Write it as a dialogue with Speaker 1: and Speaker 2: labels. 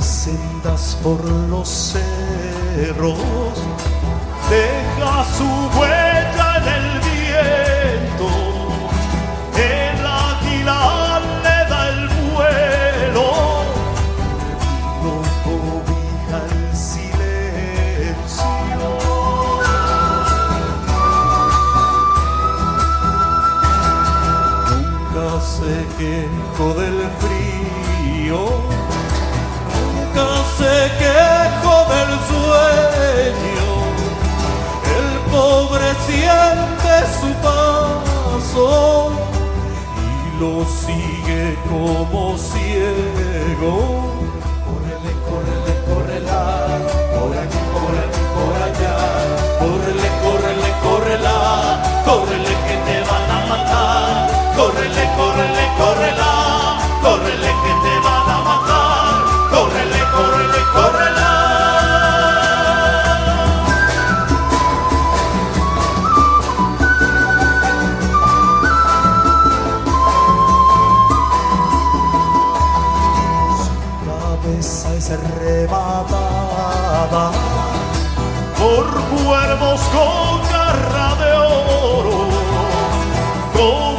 Speaker 1: Sendas por los cerros, deja su huella en el viento, el águila le da el vuelo, no cobija el silencio. Nunca se quejó del frío, se quejó del sueño, el pobre siente su paso y lo sigue como ciego. Córrele, córrele, córrela, por aquí, por aquí, por allá. Córrele, córrele, córrela, córrele que te van a matar. Córrele, córrele, córrela, córrele que te van a matar. Córrele, córrele, córrela. Su cabeza es arrebatada por cuervos con garra de oro, con